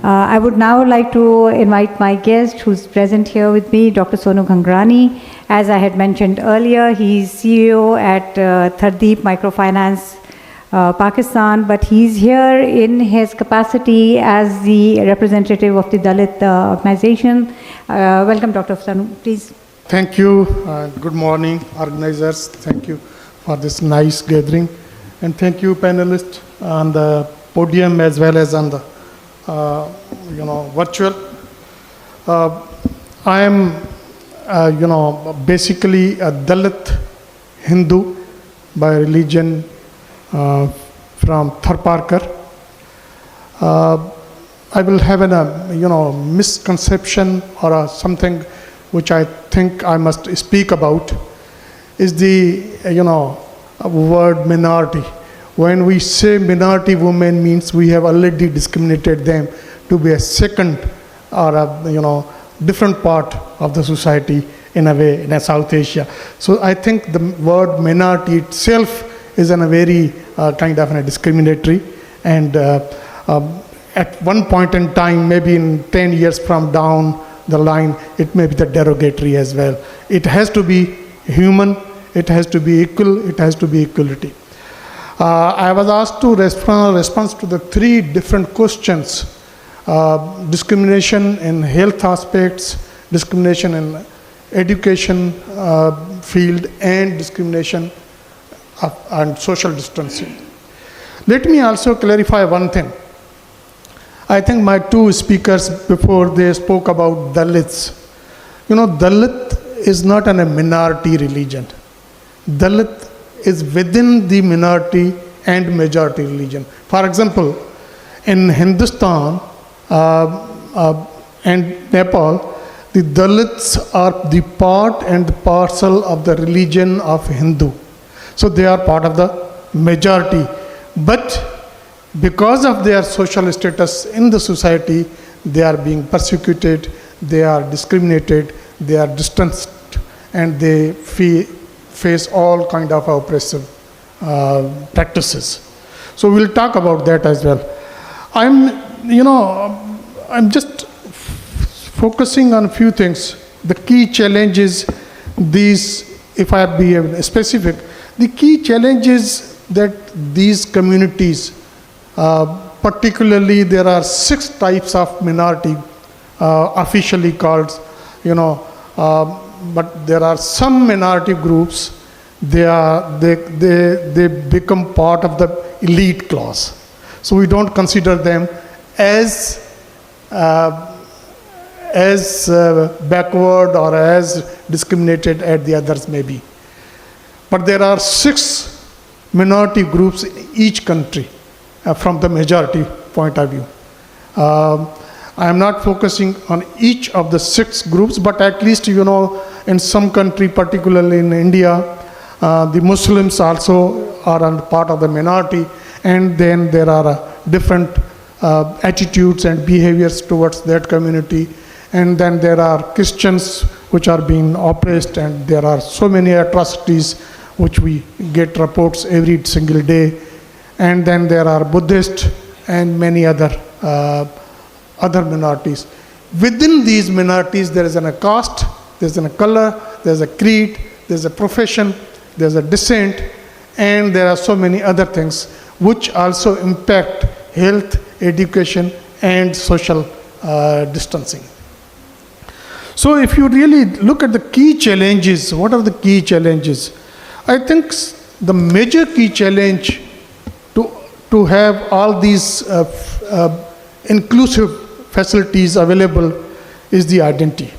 I would now like to invite my guest who's present here with me, Dr. Sono Khangarani. As I had mentioned earlier, he's CEO at Thardeep Microfinance, Pakistan, but he's here in his capacity as the representative of the Dalit organization. Welcome, Dr. Sono, please. Thank you. Good morning, organizers. Thank you for this nice gathering. And thank you, panelists, on the podium as well as on the virtual. I am, basically a Dalit Hindu by religion from Tharparkar. I will have a misconception or something which I think I must speak about is the word minority. When we say minority women means we have already discriminated them to be a second or a different part of the society in a way in South Asia. So I think the word minority itself is in a very kind of a discriminatory, and at one point in time, maybe in 10 years from down the line, it may be the derogatory as well. It has to be human, it has to be equal, it has to be equality. I was asked to respond to the three different questions: discrimination in health aspects, discrimination in education field, and discrimination and social distancing. Let me also clarify one thing. I think my two speakers before, they spoke about Dalits. Dalit is not a minority religion. Dalit is within the minority and majority religion. For example, in Hindustan and Nepal, the Dalits are the part and parcel of the religion of Hindu. So they are part of the majority. But because of their social status in the society, they are being persecuted, they are discriminated, they are distanced, and they face all kind of oppressive practices. So we'll talk about that as well. I'm just focusing on a few things. The key challenges, if I be specific, the key challenges that these communities, particularly there are 6 types of minority officially called, but there are some minority groups, they become part of the elite class. So we don't consider them as backward or as discriminated as the others may be. But there are 6 minority groups in each country from the majority point of view. I am not focusing on each of the 6 groups, but at least, in some country, particularly in India, the Muslims also are part of the minority, and then there are different attitudes and behaviors towards that community. And then there are Christians which are being oppressed, and there are so many atrocities which we get reports every single day. And then there are Buddhists and many other minorities. Within these minorities, there is a caste, there is a color, there is a creed, there is a profession, there is a descent, and there are so many other things which also impact health, education, and social distancing. So if you really look at the key challenges, what are the key challenges? I think the major key challenge to have all these inclusive facilities available is the identity.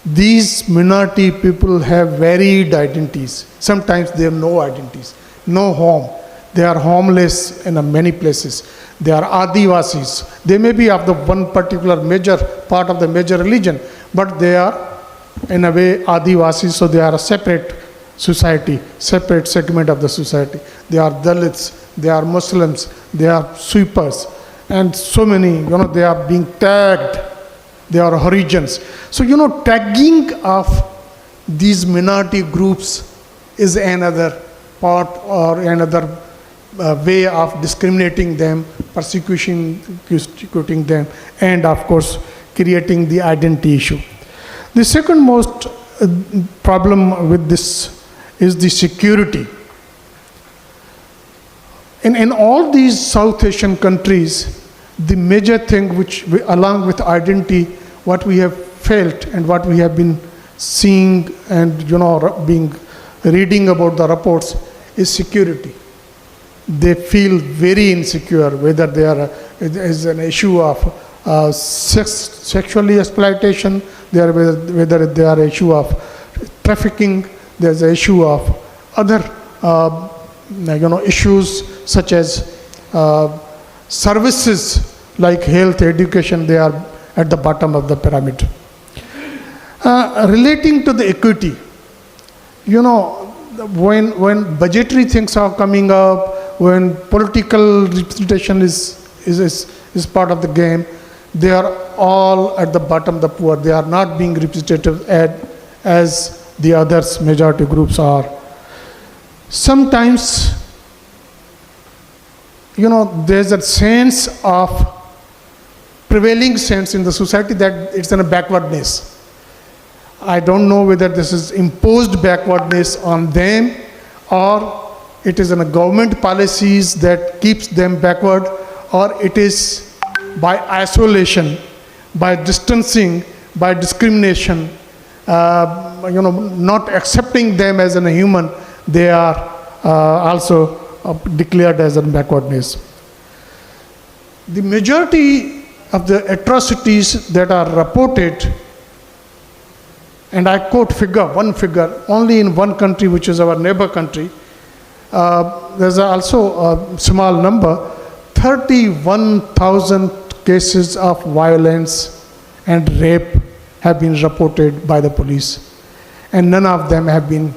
These minority people have varied identities. Sometimes they have no identities, no home. They are homeless in many places. They are Adivasis. They may be of the one particular major part of the major religion, but they are in a way Adivasis, so they are a separate society, separate segment of the society. They are Dalits, they are Muslims, they are sweepers, and so many, they are being tagged, they are Harijans. So, tagging of these minority groups is another part or another way of discriminating them, persecuting them, and of course creating the identity issue. The second most problem with this is the security. In all these South Asian countries, the major thing which, along with identity, what we have felt and what we have been seeing and reading about the reports is security. They feel very insecure, whether there is an issue of sexually exploitation, whether there are issue of trafficking, there's an issue of other issues such as services like health, education. They are at the bottom of the pyramid. Relating to the equity, when budgetary things are coming up, when political representation is part of the game, they are all at the bottom, the poor. They are not being representative as the others majority groups are. Sometimes, there's a sense of prevailing sense in the society that it's in a backwardness. I don't know whether this is imposed backwardness on them or it is in a government policies that keeps them backward, or it is by isolation, by distancing, by discrimination, not accepting them as a human, they are also declared as a backwardness. The majority of the atrocities that are reported, and I quote one figure, only in one country, which is our neighbor country, there's also a small number, 31,000 cases of violence and rape have been reported by the police, and none of them have been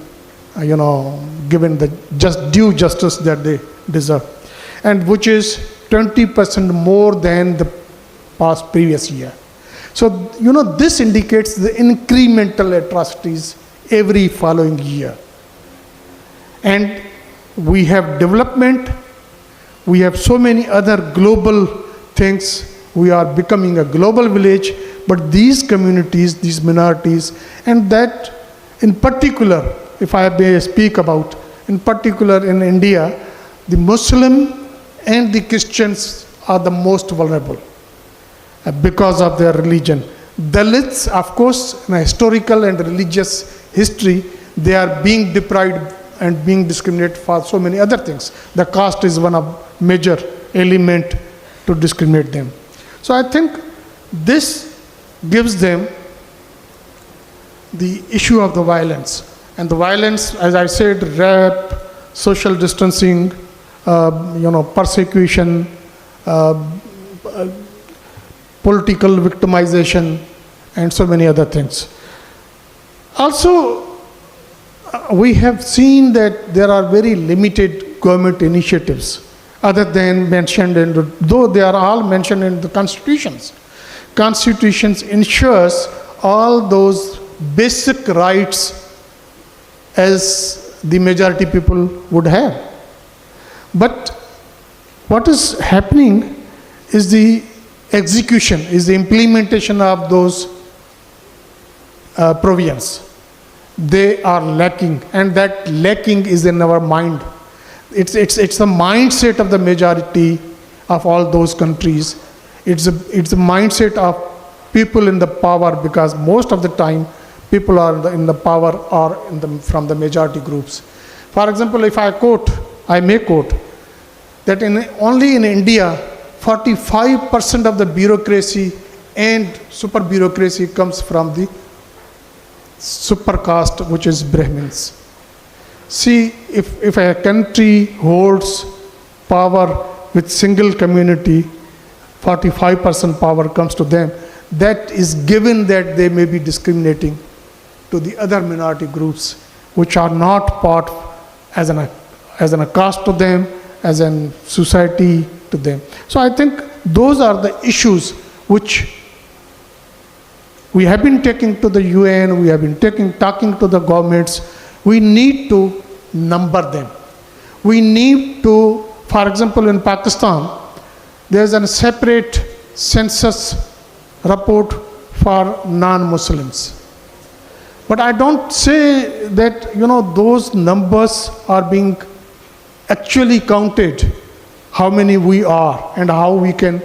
given the due justice that they deserve, and which is 20% more than the previous year. So this indicates the incremental atrocities every following year. And we have development, we have so many other global things, we are becoming a global village, but these communities, these minorities, and that in particular, if I may speak about, in particular in India, the Muslim and the Christians are the most vulnerable because of their religion. Dalits, of course, in a historical and religious history, they are being deprived and being discriminated for so many other things. The caste is one of major element to discriminate them. So I think this gives them the issue of the violence. And the violence, as I said, rape, social distancing, persecution, political victimization, and so many other things. Also, we have seen that there are very limited government initiatives other than mentioned though they are all mentioned in the constitutions. Constitutions ensures all those basic rights as the majority people would have. But what is happening is the execution, is the implementation of those provisions. They are lacking, and that lacking is in our mind. It's the mindset of the majority of all those countries. It's a mindset of people in the power, because most of the time people are in the power or from the majority groups. For example, if I may quote that only in India, 45% of the bureaucracy and super bureaucracy comes from the super caste, which is Brahmins. See, if a country holds power with single community, 45% power comes to them. That is given that they may be discriminating to the other minority groups, which are not part as a caste to them, as a society to them. So I think those are the issues which we have been taking to the UN, we have been talking to the governments. We need to number them. We need to For example, in Pakistan, there's a separate census report for non-Muslims. But I don't say that, those numbers are being actually counted, how many we are and how we can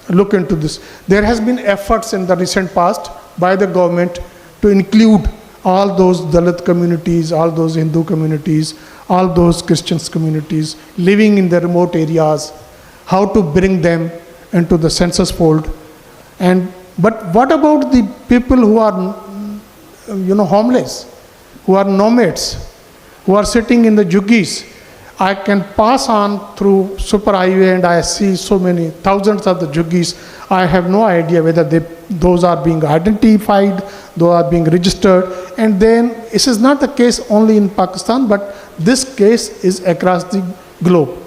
look into this. There has been efforts in the recent past by the government to include all those Dalit communities, all those Hindu communities, all those Christians communities living in the remote areas, how to bring them into the census fold. But what about the people who are, homeless, who are nomads, who are sitting in the juggies? I can pass on through superhighway and I see so many thousands of the juggies. I have no idea whether those are being identified, those are being registered. And then this is not the case only in Pakistan, but this case is across the globe.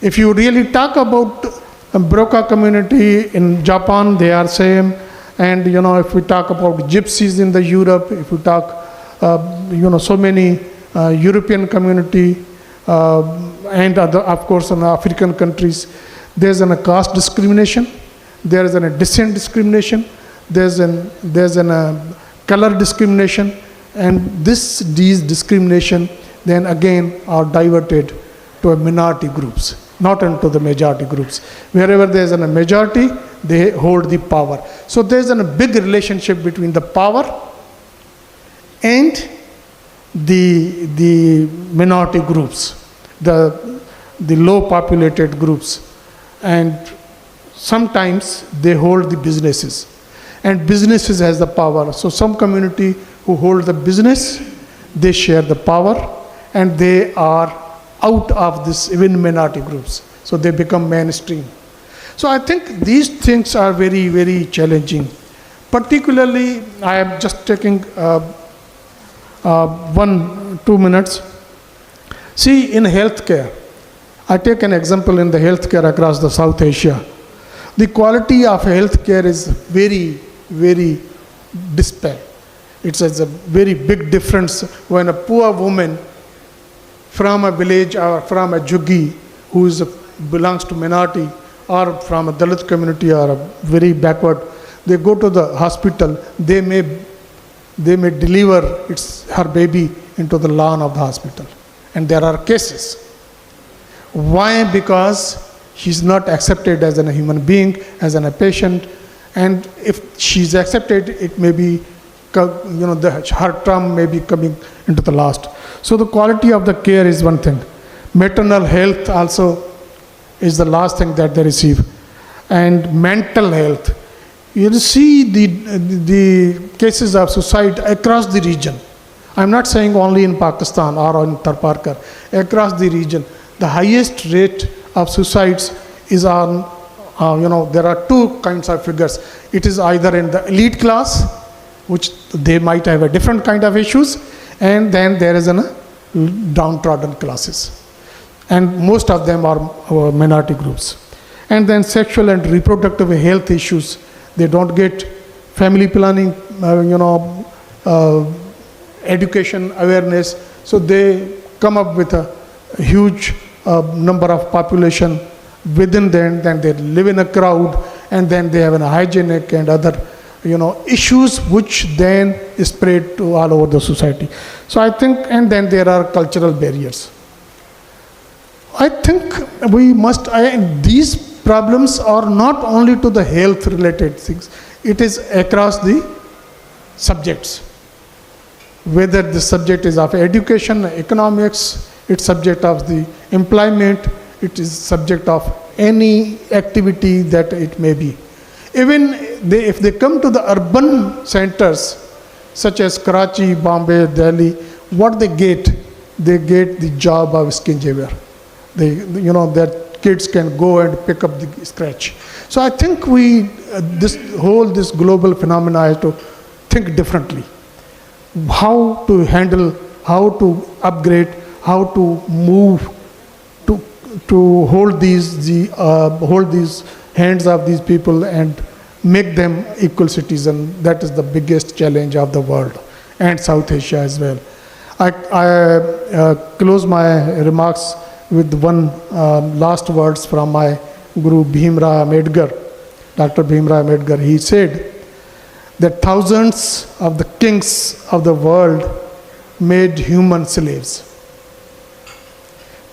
If you really talk about Broca community in Japan, they are same. And if we talk about gypsies in the Europe, if we talk, so many European community, and other, of course, in African countries, there's a caste discrimination, there is a descent discrimination, there's a color discrimination, and these discrimination then again are diverted to a minority groups, not into the majority groups. Wherever there's a majority, they hold the power. So there's a big relationship between the power and the minority groups, the low populated groups, and sometimes they hold the businesses, and businesses has the power. So some community who hold the business, they share the power, and they are out of this even minority groups, so they become mainstream. So I think these things are very, very challenging. Particularly, I am just taking 1-2 minutes. See, in healthcare, I take an example in the healthcare across the South Asia. The quality of healthcare is very, very disparate. It's a very big difference when a poor woman from a village or from a juggi who belongs to minority or from a Dalit community or a very backward, they go to the hospital, they may deliver her baby into the lawn of the hospital. And there are cases. Why? Because she's not accepted as a human being, as a patient. And if she's accepted, it may be, her term may be coming into the last. So the quality of the care is one thing. Maternal health also is the last thing that they receive. And mental health. You see the cases of suicide across the region. I'm not saying only in Pakistan or in Tharparkar. Across the region, the highest rate of suicides is on, there are two kinds of figures. It is either in the elite class, which they might have a different kind of issues, and then there is a downtrodden classes. And most of them are minority groups. And then sexual and reproductive health issues. They don't get family planning, education awareness. So they come up with a huge number of population within them. Then they live in a crowd, and then they have a hygienic and other, issues which then spread to all over the society. So I think, and then there are cultural barriers. I think we must, these problems are not only to the health related things, it is across the subjects. Whether the subject is of education, economics, it's subject of the employment, it is subject of any activity that it may be. Even if they come to the urban centers, such as Karachi, Bombay, Delhi, what they get the job of skinjaver. Their kids can go and pick up the scratch. So I think this global phenomena has to think differently. How to handle, how to upgrade, how to move, to hold these hands of these people and make them equal citizen. That is the biggest challenge of the world and South Asia as well. I close my remarks with one last words from my Guru Bhimrao Ambedkar, Dr. Bhimrao Ambedkar. He said that thousands of the kings of the world made human slaves.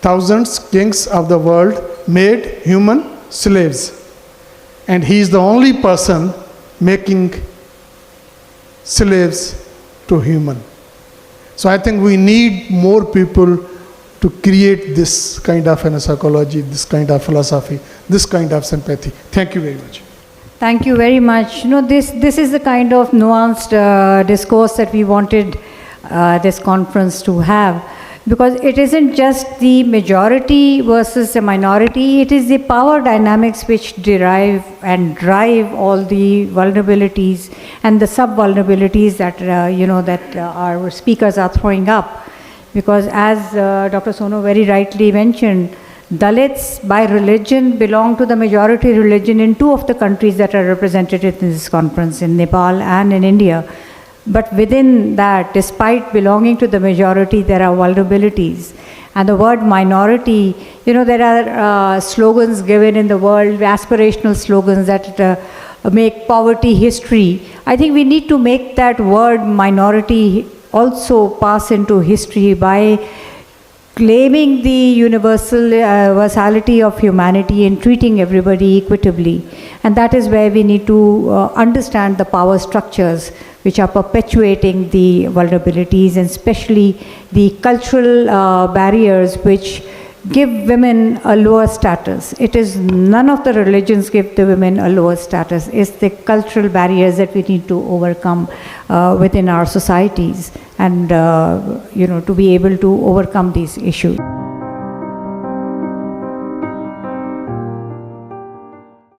Thousands kings of the world made human slaves. And he is the only person making slaves to human. So I think we need more people to create this kind of psychology, this kind of philosophy, this kind of sympathy. Thank you very much. Thank you very much. This is the kind of nuanced discourse that we wanted this conference to have, because it isn't just the majority versus the minority, it is the power dynamics which derive and drive all the vulnerabilities and the sub-vulnerabilities that, that our speakers are throwing up. Because as Dr. Sono very rightly mentioned, Dalits by religion belong to the majority religion in two of the countries that are represented in this conference, in Nepal and in India. But within that, despite belonging to the majority, there are vulnerabilities. And the word minority, there are slogans given in the world, aspirational slogans that make poverty history. I think we need to make that word minority also pass into history by claiming the universality of humanity and treating everybody equitably. And that is where we need to understand the power structures which are perpetuating the vulnerabilities, and especially the cultural barriers which give women a lower status. It is none of the religions give the women a lower status. It's the cultural barriers that we need to overcome within our societies, and to be able to overcome these issues.